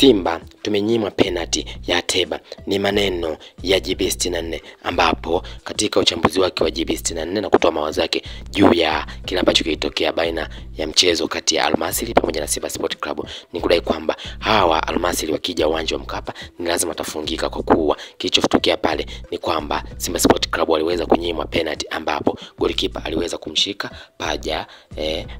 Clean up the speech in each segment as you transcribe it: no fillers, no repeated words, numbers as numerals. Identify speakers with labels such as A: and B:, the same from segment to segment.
A: Simba tumenyimwa penalty ya Ateba, ni maneno ya JB64, ambapo katika uchambuzi wake wa JB64 na kutoa mawazo yake juu ya kile ambacho kilitokea baina ya mchezo kati ya Al Masry pamoja na Simba Sport Club, ni kudai kwamba hawa Al Masry wakija uwanja wa Mkapa ni lazima tafungika, kwa kuwa kilichotokea pale ni kwamba Simba Sport Club waliweza kunyimwa penalty, ambapo golikipa aliweza kumshika paja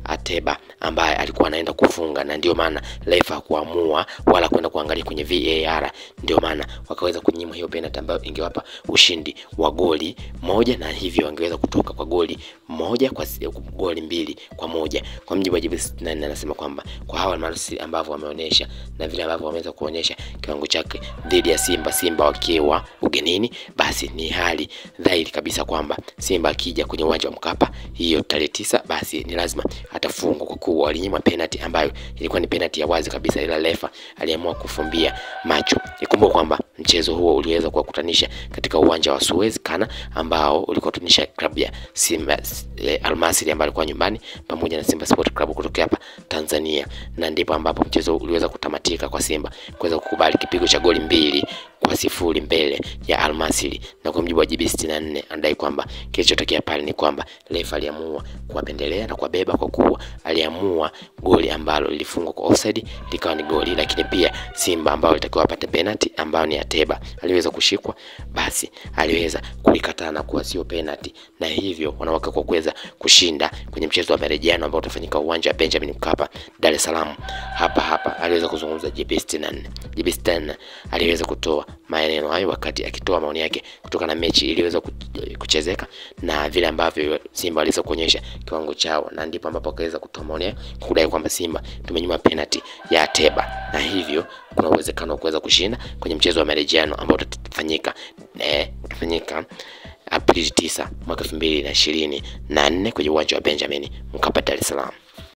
A: Ateba ambaye alikuwa anaenda kufunga, na ndio maana refa kuamua wala kwenda kuangalia kwenye VAR, ndio maana wakaweza kunyima hiyo penalty ambayo ingewapa ushindi wa goli moja, na hivyo wangeweza kutoka kwa goli moja kwa goli 2-1. Kwa mjibu wa JB64 anasema kwamba kwa hawa Masry ambao wameonyesha na vile ambavyo wameweza kuonyesha kiwango chake dhidi ya Simba wakiwa ugenini, basi ni hali dhahiri kabisa kwamba Simba akija kwenye uwanja wa Mkapa hiyo tarehe 9, basi ni lazima atafungwa, kwa kuwa walinyima penalty ambayo ilikuwa ni penalty ya wazi kabisa, ila refa aliamua kufumbia macho. Ikumbuke kwamba mchezo huo uliweza kuwakutanisha katika uwanja wa Suez Kana, ambao ulikutanisha klabu ya Simba Al Masry ambayo alikuwa nyumbani pamoja na Simba Sport Club kutoka hapa Tanzania, na ndipo ambapo mchezo uliweza kutamatika kwa Simba kuweza kukubali kipigo cha goli 2-0 mbele ya Al Masry. Na kwa mjibu wa JB64 anadai kwamba kilichotokea pale ni kwamba refa aliamua kuwapendelea na kuwabeba, kwa kuwa aliamua goli ambalo lilifungwa kwa offside likawa ni goli, lakini pia Simba ambao alitakiwa apate penalty ambao ni Ateba aliweza kushikwa, basi aliweza kulikataa na kuwa sio penalty, na hivyo wanawake kwa kuweza kushinda kwenye mchezo wa marejeano ambao utafanyika uwanja wa Benjamin Mkapa, Dar es Salaam. Hapa aliweza kuzungumza JB64 aliweza kutoa maneno hayo wakati akitoa maoni yake kutokana na mechi iliweza kuchezeka na vile ambavyo Simba waliweza kuonyesha kiwango chao, na ndipo ambapo akaweza kutoa maoni yake kudai kwamba Simba tumenyima penalty ya Ateba, na hivyo kuna uwezekano wa kuweza kushinda kwenye mchezo wa marejeano ambao utafanyika Aprili 9 mwaka 2024 kwenye uwanja wa Benjamin Mkapa, Dar es Salaam.